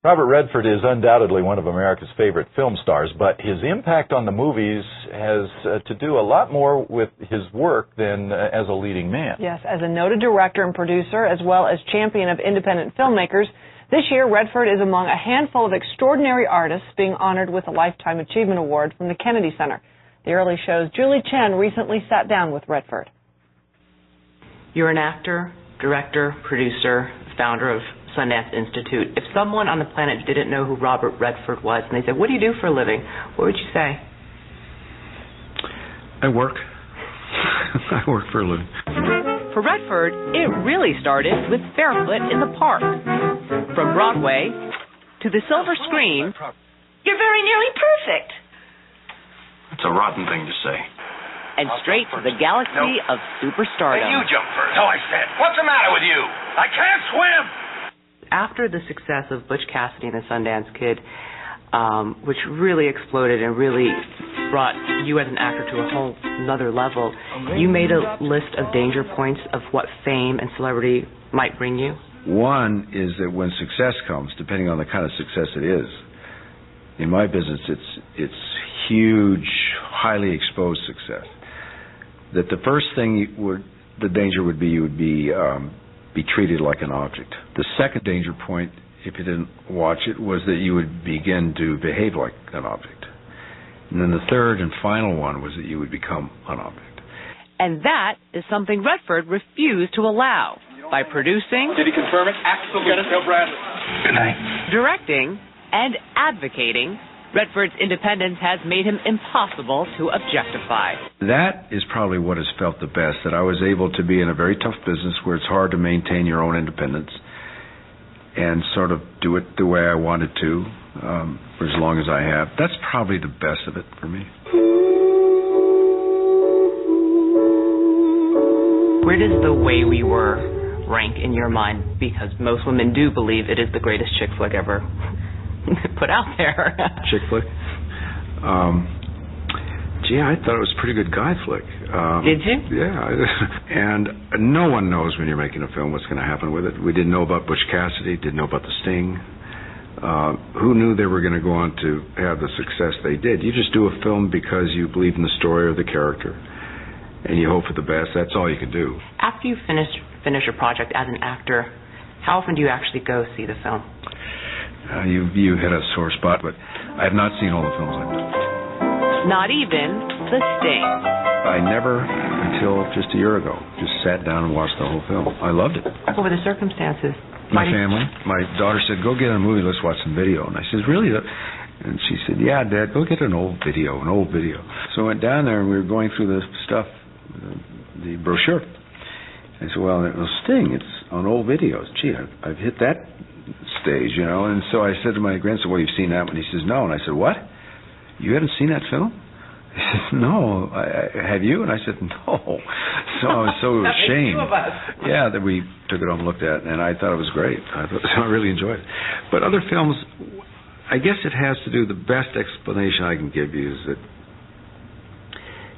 Robert Redford is undoubtedly one of America's favorite film stars, but his impact on the movies has to do a lot more with his work than as a leading man. Yes, as a noted director and producer, as well as champion of independent filmmakers, this year Redford is among a handful of extraordinary artists being honored with a Lifetime Achievement Award from the Kennedy Center. The early show's Julie Chen recently sat down with Redford. You're an actor, director, producer, founder of Sundance Institute. If someone on the planet didn't know who Robert Redford was and they said, "What do you do for a living?" what would you say? I work. I work for a living. For Redford, it really started with Barefoot in the Park. From Broadway to the silver screen. You're very nearly perfect. It's a rotten thing to say. And straight to the galaxy of superstardom. Hey, you jump first. No, I said. What's the matter with you? I can't swim! After the success of Butch Cassidy and the Sundance Kid, which really exploded and really brought you as an actor to a whole another level, you made a list of danger points of what fame and celebrity might bring you. One is that when success comes, depending on the kind of success it is, in my business it's huge, highly exposed success, that the first thing the danger would be you would be treated like an object. The second danger point, if you didn't watch it, was that you would begin to behave like an object. And then the third and final one was that you would become an object. And that is something Redford refused to allow by producing, Did he confirm it? Absolutely. Tell Bradley. Good night. directing, and advocating. Redford's independence has made him impossible to objectify. That is probably what has felt the best, that I was able to be in a very tough business where it's hard to maintain your own independence and sort of do it the way I wanted to for as long as I have. That's probably the best of it for me. Where does The Way We Were rank in your mind? Because most women do believe it is the greatest chick flick ever put out there. Chick flick? Gee, I thought it was a pretty good guy flick. Did you? Yeah. And no one knows when you're making a film what's going to happen with it. We didn't know about Butch Cassidy, didn't know about The Sting. Who knew they were going to go on to have the success they did? You just do a film because you believe in the story or the character, and you hope for the best. That's all you can do. After you finish a project as an actor, how often do you actually go see the film? You hit a sore spot, but I have not seen all the films I've done. Not even The Sting. I never, until just a year ago, just sat down and watched the whole film. I loved it. What were the circumstances? My family. My daughter said, "Go get a movie, let's watch some video." And I said, "Really?" And she said, "Yeah, Dad, go get an old video. So I went down there and we were going through the stuff, the brochure. I said, "Well, it was Sting. It's on old videos. Gee, I've hit that stage, you know." And so I said to my grandson, "Well, you've seen that one?" He says, "No." And I said, "What? You haven't seen that film?" He said, "No. Have you?" And I said, "No." So I was so ashamed. Yeah, that we took it home and looked at, and I thought it was great. I really enjoyed it. But other films, I guess it has to do, the best explanation I can give you is that,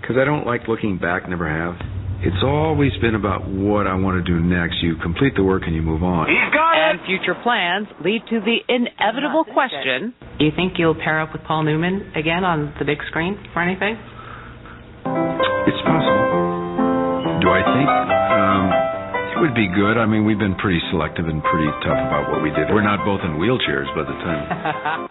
because I don't like looking back, never have. It's always been about what I want to do next. You complete the work and you move on. He's got it! And future plans lead to the inevitable question, do you think you'll pair up with Paul Newman again on the big screen for anything? It's possible. Do I think? It would be good. I mean, we've been pretty selective and pretty tough about what we did. We're not both in wheelchairs by the time.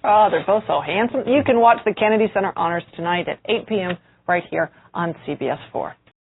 Oh, they're both so handsome. You can watch the Kennedy Center Honors tonight at 8 p.m. right here on CBS 4.